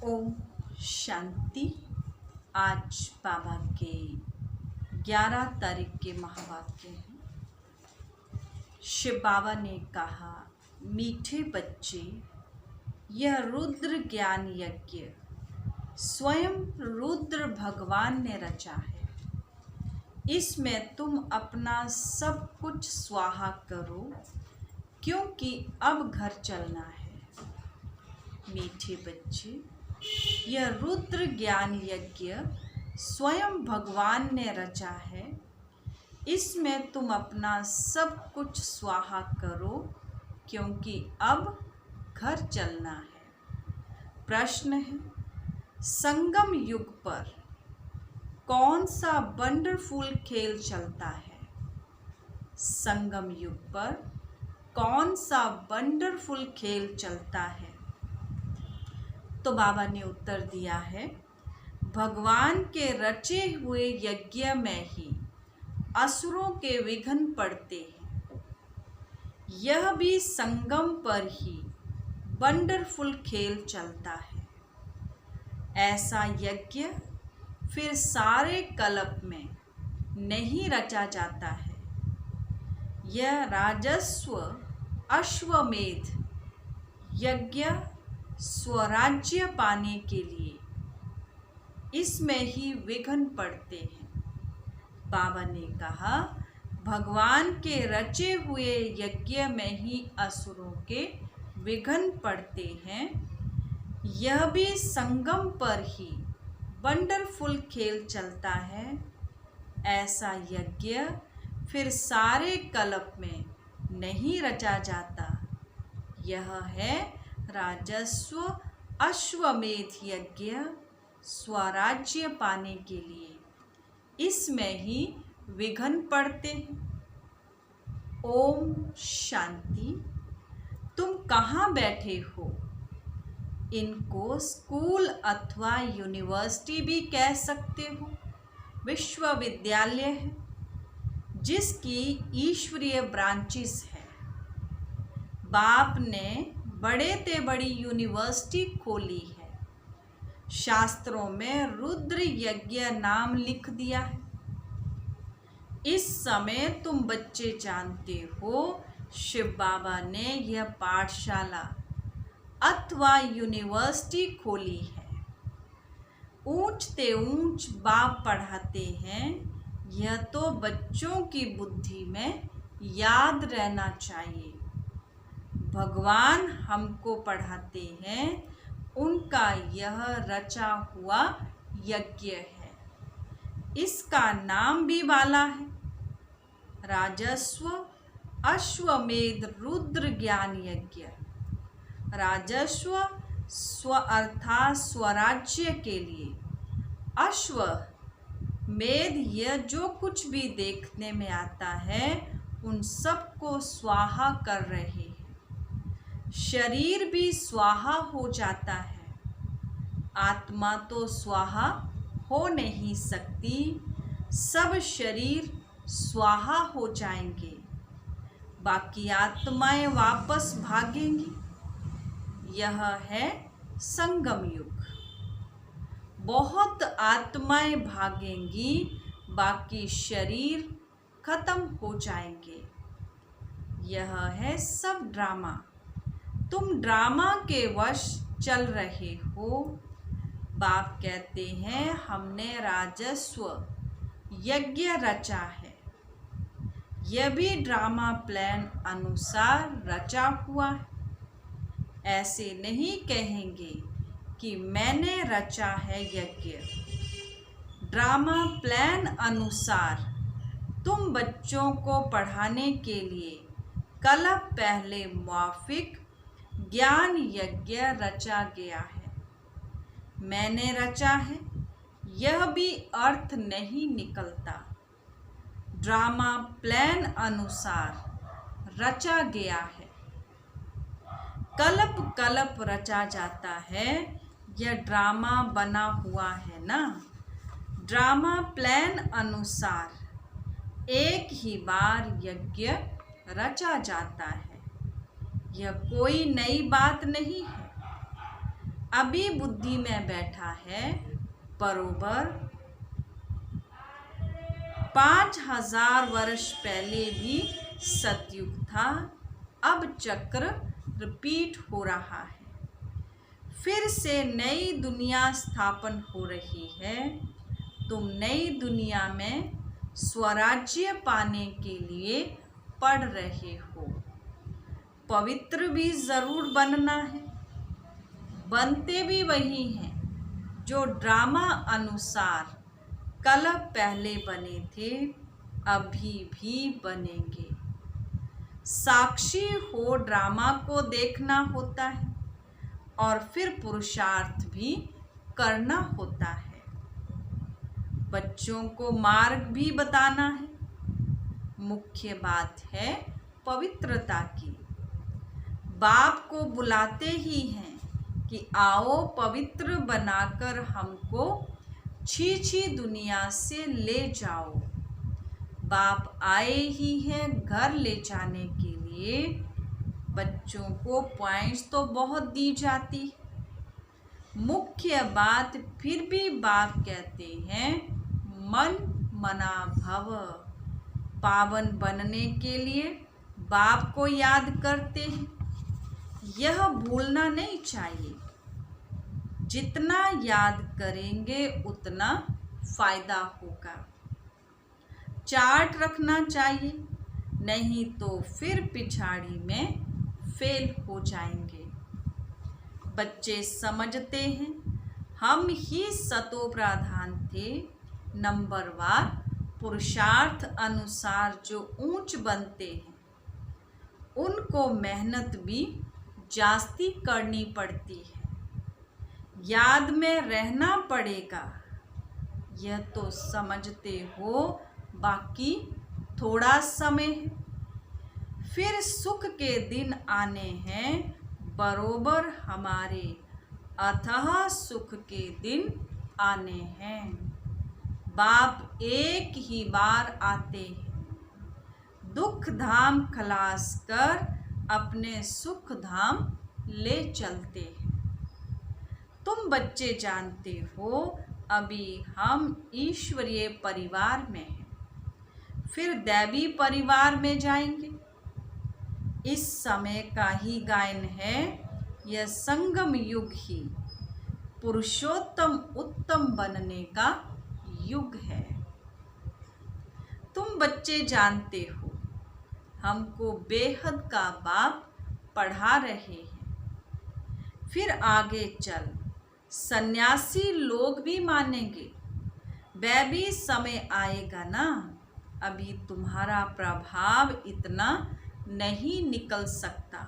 ओम शांति। आज बाबा के 11 तारीख के महावाक्य हैं। शिव बाबा ने कहा, मीठे बच्चे, यह रुद्र ज्ञान यज्ञ स्वयं रुद्र भगवान ने रचा है। इसमें तुम अपना सब कुछ स्वाहा करो, क्योंकि अब घर चलना है। मीठे बच्चे, यह रुद्र ज्ञान यज्ञ स्वयं भगवान ने रचा है। इसमें तुम अपना सब कुछ स्वाहा करो, क्योंकि अब घर चलना है। प्रश्न है, संगम युग पर कौन सा वंडरफुल खेल चलता है? संगम युग पर कौन सा वंडरफुल खेल चलता है? तो बाबा ने उत्तर दिया है, भगवान के रचे हुए यज्ञ में ही असुरों के विघ्न पड़ते हैं। यह भी संगम पर ही वंडरफुल खेल चलता है। ऐसा यज्ञ फिर सारे कल्प में नहीं रचा जाता है। यह राजस्व अश्वमेध यज्ञ स्वराज्य पाने के लिए इसमें ही विघ्न पड़ते हैं। बाबा ने कहा, भगवान के रचे हुए यज्ञ में ही असुरों के विघ्न पड़ते हैं। यह भी संगम पर ही वंडरफुल खेल चलता है। ऐसा यज्ञ फिर सारे कल्प में नहीं रचा जाता। यह है राजस्व अश्वमेध यज्ञ स्वराज्य पाने के लिए इसमें ही विघ्न पड़ते हैं। ओम शांति। तुम कहाँ बैठे हो? इनको स्कूल अथवा यूनिवर्सिटी भी कह सकते हो। विश्वविद्यालय है जिसकी ईश्वरीय ब्रांचेस है। बाप ने बड़े ते बड़ी यूनिवर्सिटी खोली है। शास्त्रों में रुद्र यज्ञ नाम लिख दिया है। इस समय तुम बच्चे जानते हो, शिव बाबा ने यह पाठशाला अथवा यूनिवर्सिटी खोली है। ऊंच ते ऊंच बाप पढ़ाते हैं। यह तो बच्चों की बुद्धि में याद रहना चाहिए। भगवान हमको पढ़ाते हैं, उनका यह रचा हुआ यज्ञ है। इसका नाम भी वाला है, राजस्व अश्वमेध रुद्र ज्ञान यज्ञ। राजस्व स्व अर्थात स्वराज्य के लिए, अश्व मेध यह जो कुछ भी देखने में आता है उन सबको स्वाहा कर रहे हैं। शरीर भी स्वाहा हो जाता है। आत्मा तो स्वाहा हो नहीं सकती। सब शरीर स्वाहा हो जाएंगे, बाकी आत्माएं वापस भागेंगी। यह है संगम युग। बहुत आत्माएं भागेंगी, बाकी शरीर खत्म हो जाएंगे। यह है सब ड्रामा। तुम ड्रामा के वश चल रहे हो। बाप कहते हैं, हमने राजस्व यज्ञ रचा है। यह भी ड्रामा प्लान अनुसार रचा हुआ है। ऐसे नहीं कहेंगे कि मैंने रचा है यज्ञ। ड्रामा प्लान अनुसार तुम बच्चों को पढ़ाने के लिए कल्प पहले मुआफिक ज्ञान यज्ञ रचा गया है। मैंने रचा है, यह भी अर्थ नहीं निकलता। ड्रामा प्लान अनुसार रचा गया है। कल्प कल्प रचा जाता है। यह ड्रामा बना हुआ है ना। ड्रामा प्लान अनुसार एक ही बार यज्ञ रचा जाता है। यह कोई नई बात नहीं है। अभी बुद्धि में बैठा है। बरोबर 5000 वर्ष पहले भी सतयुग था। अब चक्र रिपीट हो रहा है। फिर से नई दुनिया स्थापन हो रही है। तुम नई दुनिया में स्वराज्य पाने के लिए पढ़ रहे हो। पवित्र भी जरूर बनना है। बनते भी वही हैं जो ड्रामा अनुसार कल पहले बने थे, अभी भी बनेंगे। साक्षी हो ड्रामा को देखना होता है और फिर पुरुषार्थ भी करना होता है। बच्चों को मार्ग भी बताना है। मुख्य बात है पवित्रता की। बाप को बुलाते ही हैं कि आओ पवित्र बनाकर हमको छी दुनिया से ले जाओ। बाप आए ही हैं घर ले जाने के लिए। बच्चों को पॉइंट्स तो बहुत दी जाती है। मुख्य बात फिर भी बाप कहते हैं मन मना भव। पावन बनने के लिए बाप को याद करते हैं। यह भूलना नहीं चाहिए। जितना याद करेंगे उतना फायदा होगा। चार्ट रखना चाहिए, नहीं तो फिर पिछाड़ी में फेल हो जाएंगे। बच्चे समझते हैं हम ही सतो प्रधान थे। नंबरवार पुरुषार्थ अनुसार जो ऊंच बनते हैं उनको मेहनत भी जास्ती करनी पड़ती है। याद में रहना पड़ेगा, यह तो समझते हो। बाकी थोड़ा समय है, फिर सुख के दिन आने हैं। बरोबर हमारे अथाह सुख के दिन आने हैं। बाप एक ही बार आते हैं, दुख धाम खलास कर अपने सुख धाम ले चलते हैं। तुम बच्चे जानते हो अभी हम ईश्वरीय परिवार में हैं, फिर दैवी परिवार में जाएंगे। इस समय का ही गायन है, यह संगम युग ही पुरुषोत्तम उत्तम बनने का युग है। तुम बच्चे जानते हो हमको बेहद का बाप पढ़ा रहे हैं। फिर आगे चल सन्यासी लोग भी मानेंगे। वह भी समय आएगा ना। अभी तुम्हारा प्रभाव इतना नहीं निकल सकता।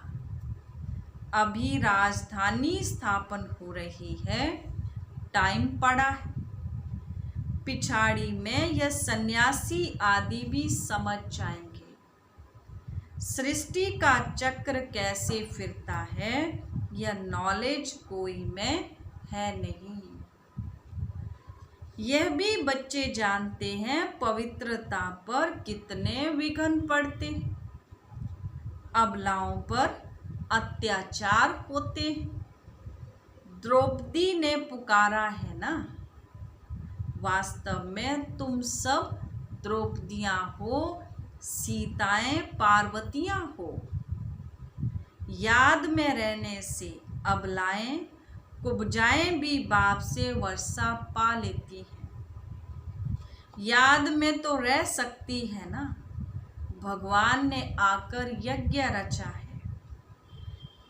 अभी राजधानी स्थापन हो रही है, टाइम पड़ा है। पिछाड़ी में यह सन्यासी आदि भी समझ जाएंगे सृष्टि का चक्र कैसे फिरता है। यह नॉलेज कोई में है नहीं। यह भी बच्चे जानते हैं पवित्रता पर कितने विघ्न पड़ते हैं। अबलाओं पर अत्याचार होते हैं। द्रौपदी ने पुकारा है ना। वास्तव में तुम सब द्रौपदियां हो, सीताएं पार्वतियां हो। याद में रहने से अबलाएं कुब्जाएं भी बाप से वर्षा पा लेती हैं। याद में तो रह सकती है ना। भगवान ने आकर यज्ञ रचा है,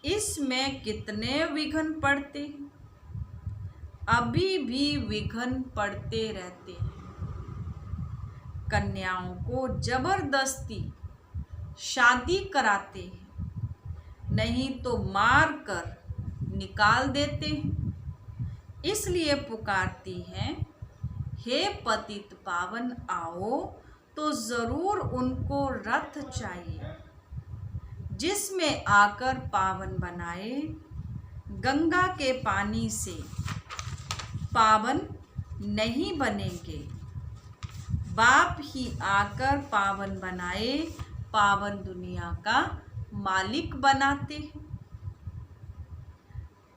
इसमें कितने विघ्न पड़ते हैं। अभी भी विघ्न पड़ते रहते हैं। कन्याओं को जबरदस्ती शादी कराते हैं, नहीं तो मार कर निकाल देते हैं। इसलिए पुकारती हैं हे पतित पावन आओ। तो जरूर उनको रथ चाहिए जिसमें आकर पावन बनाए। गंगा के पानी से पावन नहीं बनेंगे, बाप ही आकर पावन बनाए, पावन दुनिया का मालिक बनाते हैं।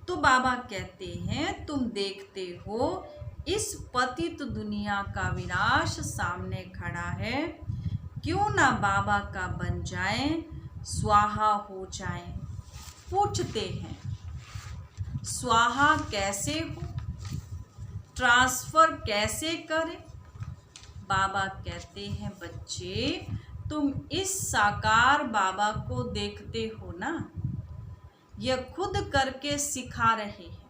तो बाबा कहते हैं, तुम देखते हो इस पतित दुनिया का विनाश सामने खड़ा है, क्यों ना बाबा का बन जाए, स्वाहा हो जाए। पूछते हैं, स्वाहा कैसे हो, ट्रांसफर कैसे करें? बाबा कहते हैं, बच्चे तुम इस साकार बाबा को देखते हो ना, यह खुद करके सिखा रहे हैं।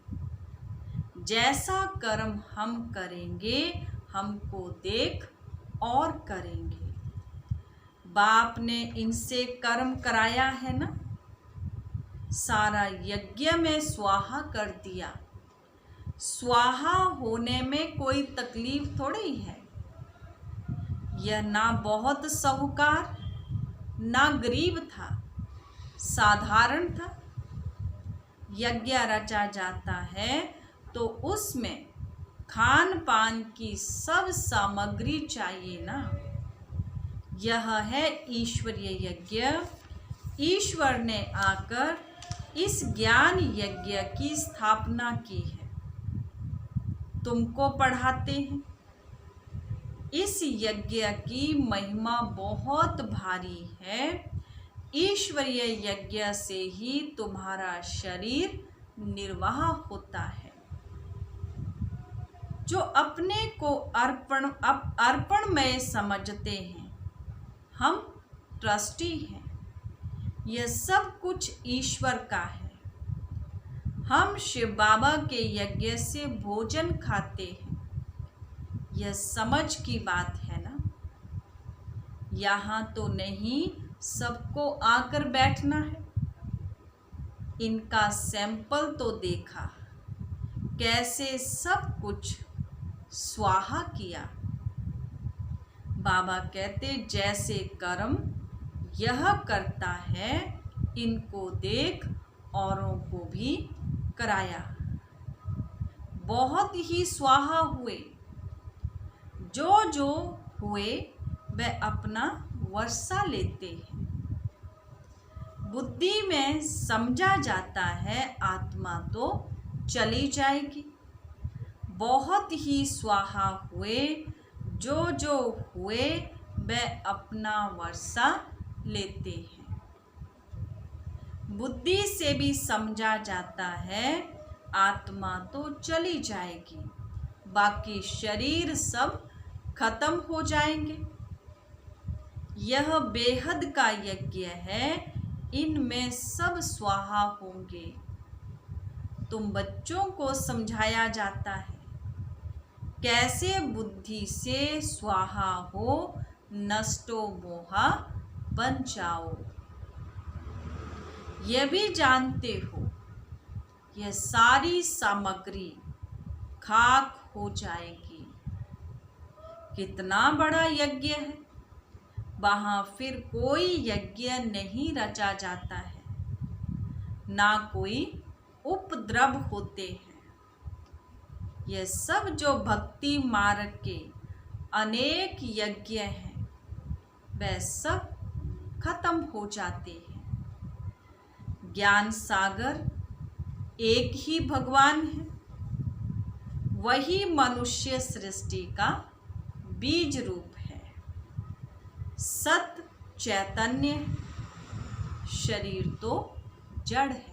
जैसा कर्म हम करेंगे हमको देख और करेंगे। बाप ने इनसे कर्म कराया है ना, सारा यज्ञ में स्वाहा कर दिया। स्वाहा होने में कोई तकलीफ थोड़ी है। यह ना बहुत साहूकार ना गरीब था, साधारण था। यज्ञ रचा जाता है तो उसमें खान पान की सब सामग्री चाहिए ना। यह है ईश्वरीय यज्ञ। ईश्वर ने आकर इस ज्ञान यज्ञ की स्थापना की है। तुमको पढ़ाते हैं। इस यज्ञ की महिमा बहुत भारी है। ईश्वरीय यज्ञ से ही तुम्हारा शरीर निर्वाह होता है। जो अपने को अर्पणमय समझते हैं, हम ट्रस्टी हैं। यह सब कुछ ईश्वर का है। हम शिव बाबा के यज्ञ से भोजन खाते हैं। यह समझ की बात है ना। यहाँ तो नहीं सबको आकर बैठना है। इनका सैंपल तो देखा, कैसे सब कुछ स्वाहा किया। बाबा कहते, जैसे कर्म यह करता है, इनको देख औरों को भी कराया। बहुत ही स्वाहा हुए। जो जो हुए वह अपना वर्षा लेते हैं। बुद्धि में समझा जाता है आत्मा तो चली जाएगी। बहुत ही स्वाहा हुए। जो जो हुए वह अपना वर्षा लेते हैं। बुद्धि से भी समझा जाता है आत्मा तो चली जाएगी, बाकी शरीर सब खत्म हो जाएंगे। यह बेहद का यज्ञ है। इनमें सब स्वाहा होंगे। तुम बच्चों को समझाया जाता है कैसे बुद्धि से स्वाहा हो, नष्टो मोहा बन जाओ। यह भी जानते हो यह सारी सामग्री खाक हो जाएगी। कितना बड़ा यज्ञ है। वहाँ फिर कोई यज्ञ नहीं रचा जाता है, ना कोई उपद्रव होते हैं। यह सब जो भक्ति मार्ग के अनेक यज्ञ हैं, वह सब खत्म हो जाते हैं। ज्ञान सागर एक ही भगवान है। वही मनुष्य सृष्टि का बीज रूप है। सत चैतन्य है, शरीर तो जड़ है।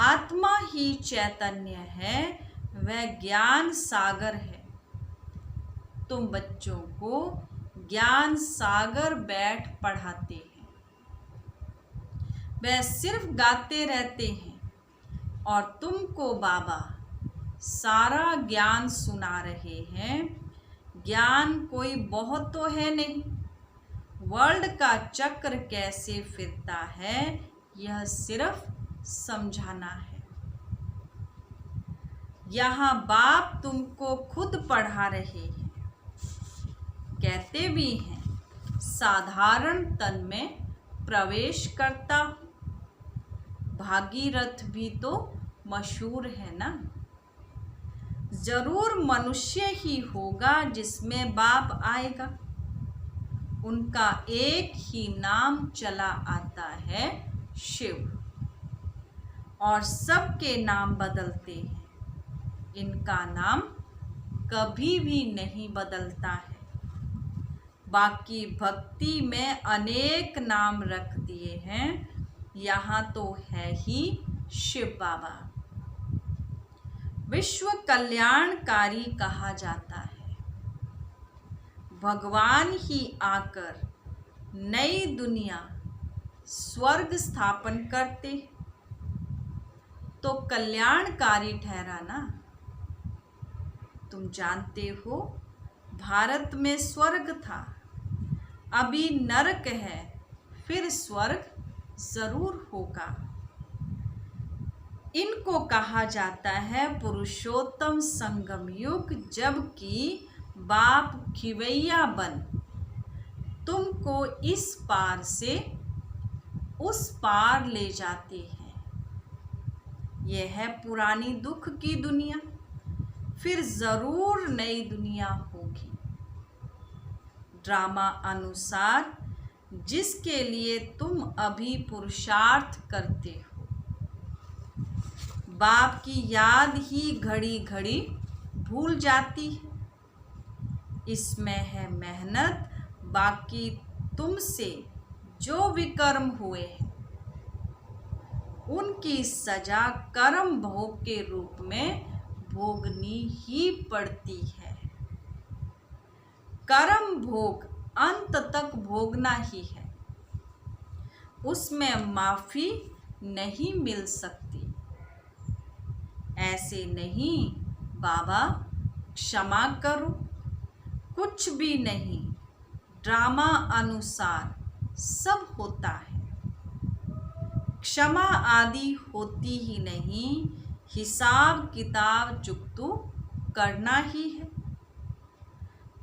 आत्मा ही चैतन्य है, वह ज्ञान सागर है। तुम बच्चों को ज्ञान सागर बैठ पढ़ाते हैं। वह सिर्फ गाते रहते हैं और तुमको बाबा सारा ज्ञान सुना रहे हैं। ज्ञान कोई बहुत तो है नहीं। वर्ल्ड का चक्र कैसे फिरता है, यह सिर्फ समझाना है। यहाँ बाप तुमको खुद पढ़ा रहे हैं। कहते भी हैं, साधारण तन में प्रवेश करता हूँ। भागीरथ भी तो मशहूर है ना। जरूर मनुष्य ही होगा जिसमें बाप आएगा। उनका एक ही नाम चला आता है, शिव। और सबके नाम बदलते हैं, इनका नाम कभी भी नहीं बदलता है। बाकी भक्ति में अनेक नाम रख दिए हैं, यहाँ तो है ही शिव बाबा। विश्व कल्याणकारी कहा जाता है। भगवान ही आकर नई दुनिया स्वर्ग स्थापन करते तो कल्याणकारी ठहरा ना। तुम जानते हो भारत में स्वर्ग था, अभी नरक है, फिर स्वर्ग जरूर होगा। इनको कहा जाता है पुरुषोत्तम संगम युग, जबकि बाप खिवैया बन तुमको इस पार से उस पार ले जाते हैं। यह है पुरानी दुख की दुनिया, फिर जरूर नई दुनिया होगी। ड्रामा अनुसार जिसके लिए तुम अभी पुरुषार्थ करते हो, बाप की याद ही घड़ी घड़ी भूल जाती है। इसमें है मेहनत। बाकी तुमसे जो विकर्म हुए हैं उनकी सजा कर्म भोग के रूप में भोगनी ही पड़ती है। कर्म भोग अंत तक भोगना ही है, उसमें माफी नहीं मिल सकती। ऐसे नहीं बाबा क्षमा करो, कुछ भी नहीं, ड्रामा अनुसार सब होता है। क्षमा आदि होती ही नहीं, हिसाब किताब चुकतू करना ही है।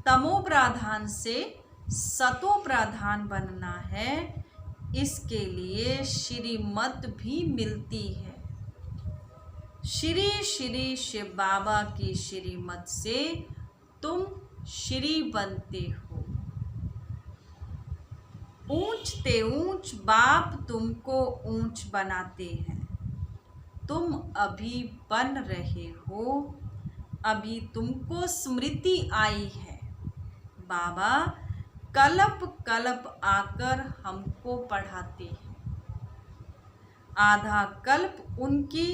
तमो प्रधान से सतो प्रधान बनना है, इसके लिए श्रीमत भी मिलती है। श्री श्री शिव बाबा की श्रीमत से तुम श्री बनते हो। ऊंच ते ऊंच बाप तुमको ऊंच बनाते हैं। तुम अभी बन रहे हो, अभी तुमको स्मृति आई है। बाबा कल्प कल्प आकर हमको पढ़ाते हैं। आधा कल्प उनकी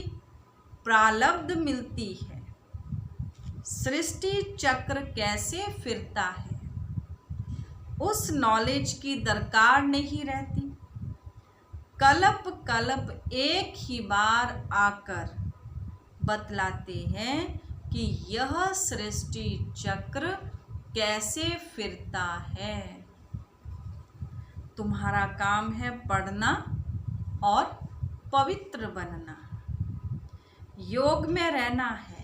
प्रारब्ध मिलती है। सृष्टि चक्र कैसे फिरता है, उस नॉलेज की दरकार नहीं रहती। कल्प कल्प एक ही बार आकर बतलाते हैं कि यह सृष्टि चक्र कैसे फिरता है। तुम्हारा काम है पढ़ना और पवित्र बनना, योग में रहना है।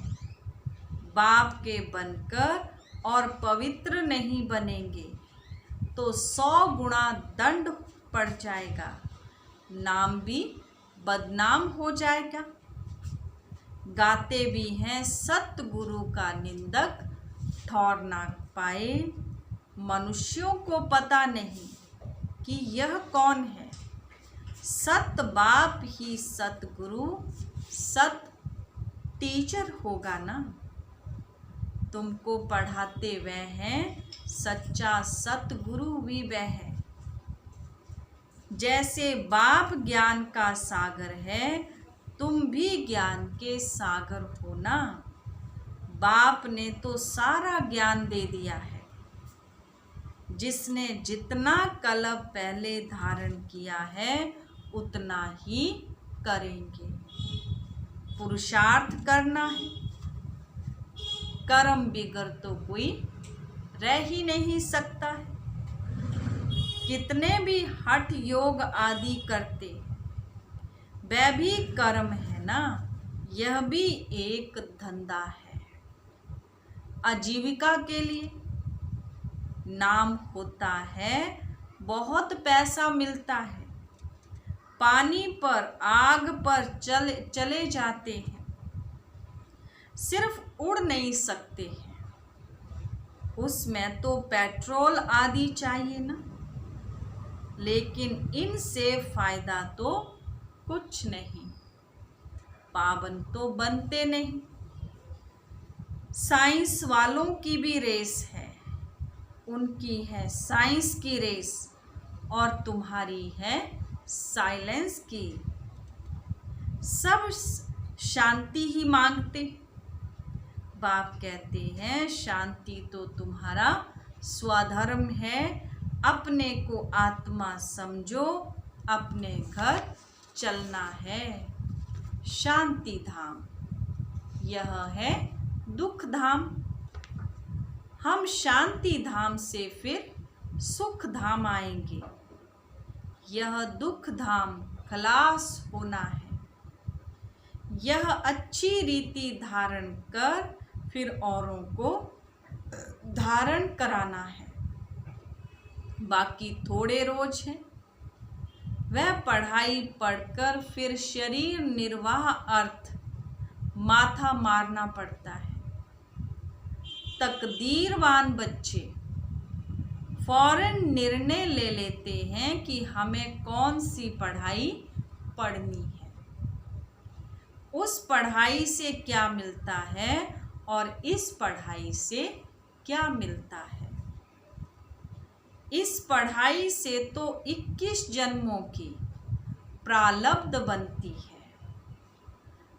बाप के बनकर और पवित्र नहीं बनेंगे तो 100 गुना दंड पड़ जाएगा, नाम भी बदनाम हो जाएगा। गाते भी हैं सतगुरु का निंदक ठौर ना पाए। मनुष्यों को पता नहीं कि यह कौन है। सत बाप ही सतगुरु सत टीचर होगा ना। तुमको पढ़ाते वह हैं, सच्चा सतगुरु भी वह है। जैसे बाप ज्ञान का सागर है, तुम भी ज्ञान के सागर हो ना। बाप ने तो सारा ज्ञान दे दिया है। जिसने जितना कल्प पहले धारण किया है उतना ही करेंगे। पुरुषार्थ करना है, कर्म बिगर तो कोई रह ही नहीं सकता है। कितने भी हठ योग आदि करते, वह भी कर्म है ना। यह भी एक धंधा है। आजीविका के लिए नाम होता है, बहुत पैसा मिलता है। पानी पर आग पर चले जाते हैं, सिर्फ उड़ नहीं सकते हैं। उसमें तो पेट्रोल आदि चाहिए ना। लेकिन इनसे फायदा तो कुछ नहीं। पावन तो बनते नहीं। साइंस वालों की भी रेस है, उनकी है साइंस की रेस और तुम्हारी है साइलेंस की। सब शांति ही मांगते। बाप कहते हैं शांति तो तुम्हारा स्वधर्म है, अपने को आत्मा समझो, अपने घर चलना है। शांति धाम यह है दुख धाम। हम शांति धाम से फिर सुख धाम आएंगे। यह दुख धाम खलास होना है। यह अच्छी रीति धारण कर फिर औरों को धारण कराना है। बाकी थोड़े रोज हैं। वह पढ़ाई पढ़कर फिर शरीर निर्वाह अर्थ माथा मारना पड़ता है। तकदीरवान बच्चे फौरन निर्णय ले लेते हैं कि हमें कौन सी पढ़ाई पढ़नी है, उस पढ़ाई से क्या मिलता है और इस पढ़ाई से क्या मिलता है। इस पढ़ाई से तो 21 जन्मों की प्रारब्ध बनती है।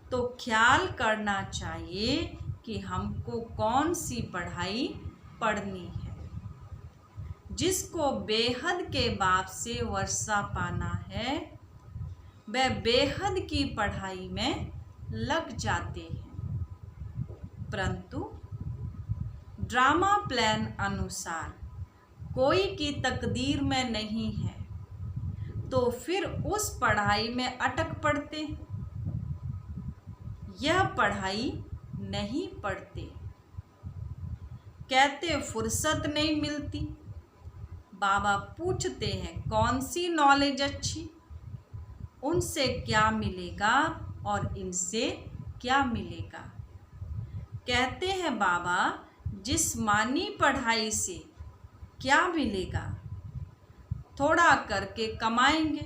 तो ख्याल करना चाहिए कि हमको कौन सी पढ़ाई पढ़नी है। जिसको बेहद के बाप से वर्षा पाना है वह बेहद की पढ़ाई में लग जाते हैं। परंतु ड्रामा प्लान अनुसार कोई की तकदीर में नहीं है तो फिर उस पढ़ाई में अटक पड़ते, यह पढ़ाई नहीं पढ़ते। कहते फुर्सत नहीं मिलती। बाबा पूछते हैं कौन सी नॉलेज अच्छी, उनसे क्या मिलेगा और इनसे क्या मिलेगा। कहते हैं बाबा जिस्मानी पढ़ाई से क्या मिलेगा, थोड़ा करके कमाएंगे।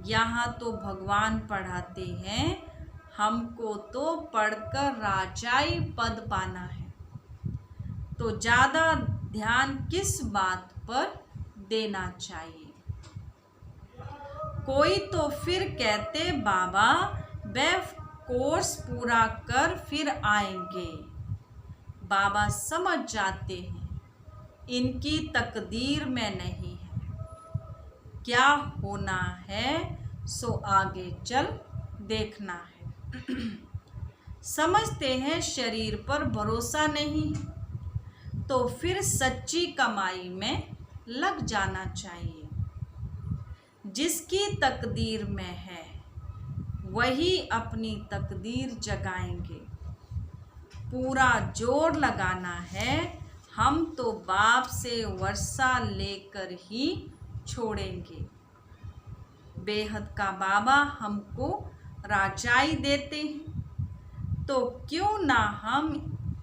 यहाँ तो भगवान पढ़ाते हैं हमको तो पढ़कर राजाई पद पाना है। तो ज़्यादा ध्यान किस बात पर देना चाहिए। कोई तो फिर कहते बाबा वह कोर्स पूरा कर फिर आएंगे। बाबा समझ जाते हैं इनकी तकदीर में नहीं है। क्या होना है सो आगे चल देखना है। समझते हैं शरीर पर भरोसा नहीं तो फिर सच्ची कमाई में लग जाना चाहिए। जिसकी तकदीर में है वही अपनी तकदीर जगाएंगे। पूरा जोर लगाना है, हम तो बाप से वर्षा लेकर ही छोड़ेंगे। बेहद का बाबा हमको राजाई देते हैं तो क्यों ना हम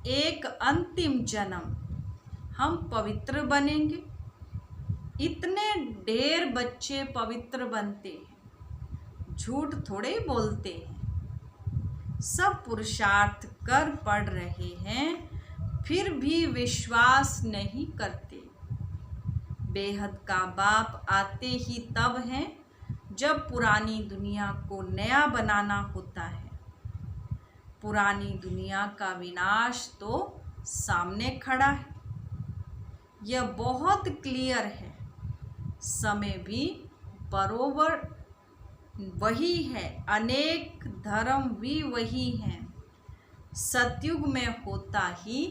एक अंतिम जन्म हम पवित्र बनेंगे। इतने ढेर बच्चे पवित्र बनते हैं, झूठ थोड़े बोलते हैं। सब पुरुषार्थ कर पढ़ रहे हैं फिर भी विश्वास नहीं करते। बेहद का बाप आते ही तब हैं जब पुरानी दुनिया को नया बनाना होता है। पुरानी दुनिया का विनाश तो सामने खड़ा है, यह बहुत क्लियर है। समय भी बरोबर वही है, अनेक धर्म भी वही हैं। सतयुग में होता ही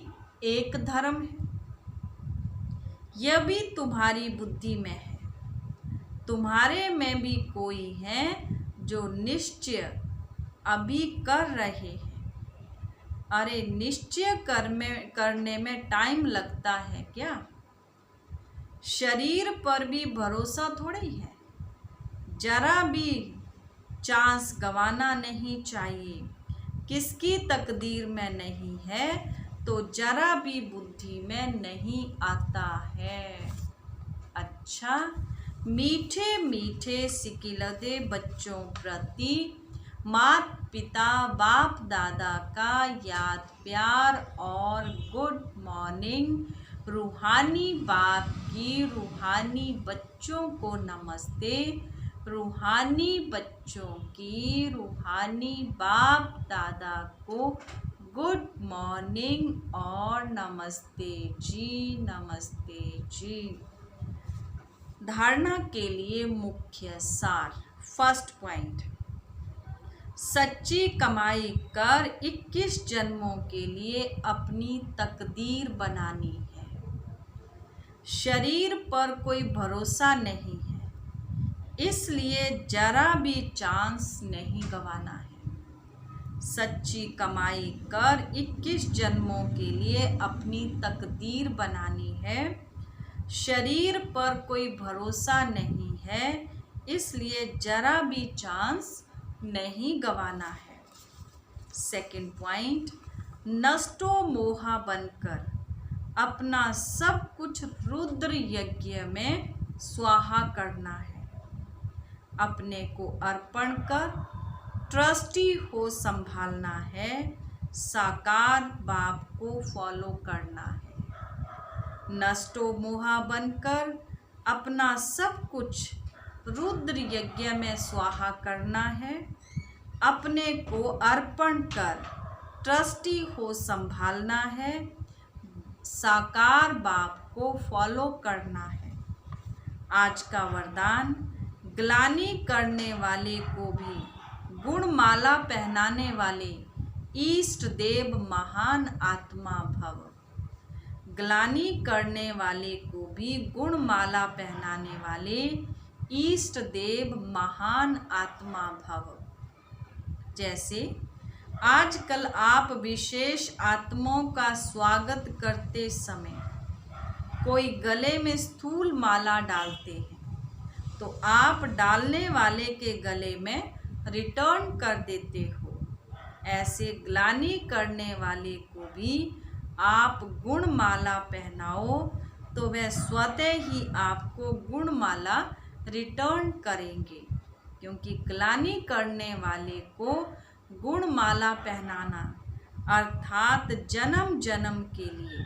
एक धर्म है। यह भी तुम्हारी बुद्धि में है। तुम्हारे में भी कोई है जो निश्चय अभी कर रहे हैं। अरे निश्चय करने में टाइम लगता है क्या। शरीर पर भी भरोसा थोड़ी है। जरा भी चांस गंवाना नहीं चाहिए। किसकी तकदीर में नहीं है तो जरा भी बुद्धि में नहीं आता है। अच्छा, मीठे मीठे सिकिलदे बच्चों प्रति माता पिता बाप दादा का याद प्यार और गुड मॉर्निंग। रूहानी बाप की रूहानी बच्चों को नमस्ते। रूहानी बच्चों की रूहानी बाप दादा को गुड मॉर्निंग और नमस्ते जी, नमस्ते जी। धारणा के लिए मुख्य सार। फर्स्ट पॉइंट, सच्ची कमाई कर 21 जन्मों के लिए अपनी तकदीर बनानी है। शरीर पर कोई भरोसा नहीं है, इसलिए जरा भी चांस नहीं गंवाना है। सच्ची कमाई कर 21 जन्मों के लिए अपनी तकदीर बनानी है। शरीर पर कोई भरोसा नहीं है, इसलिए जरा भी चांस नहीं गंवाना है। सेकंड पॉइंट, नष्टो मोहा बनकर अपना सब कुछ रुद्र यज्ञ में स्वाहा करना है। अपने को अर्पण कर ट्रस्टी हो संभालना है। साकार बाप को फॉलो करना है। नष्टो मोहा बनकर अपना सब कुछ रुद्र यज्ञ में स्वाहा करना है। अपने को अर्पण कर ट्रस्टी हो संभालना है। साकार बाप को फॉलो करना है। आज का वरदान, ग्लानि करने वाले को भी गुणमाला पहनाने वाले इष्ट देव महान आत्मा भव। ग्लानि करने वाले को भी गुणमाला पहनाने वाले इष्ट देव महान आत्मा भव। जैसे आजकल आप विशेष आत्माओं का स्वागत करते समय कोई गले में स्थूल माला डालते हैं, तो आप डालने वाले के गले में रिटर्न कर देते हो। ऐसे ग्लानि करने वाले को भी आप गुणमाला पहनाओ तो वह स्वतः ही आपको गुणमाला रिटर्न करेंगे, क्योंकि ग्लानि करने वाले को गुणमाला पहनाना अर्थात जन्म जन्म के लिए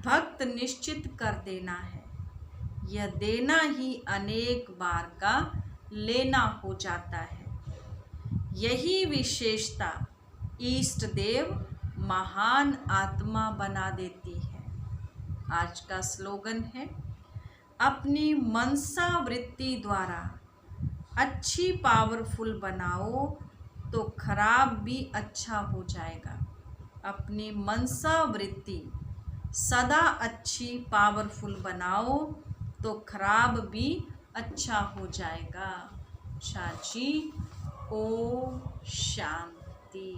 भक्त निश्चित कर देना है। यह देना ही अनेक बार का लेना हो जाता है। यही विशेषता इष्ट देव महान आत्मा बना देती है। आज का स्लोगन है, अपनी मनसा वृत्ति द्वारा अच्छी पावरफुल बनाओ तो खराब भी अच्छा हो जाएगा। अपनी मनसा वृत्ति सदा अच्छी पावरफुल बनाओ तो खराब भी अच्छा हो जाएगा। चाची, ओम शांति।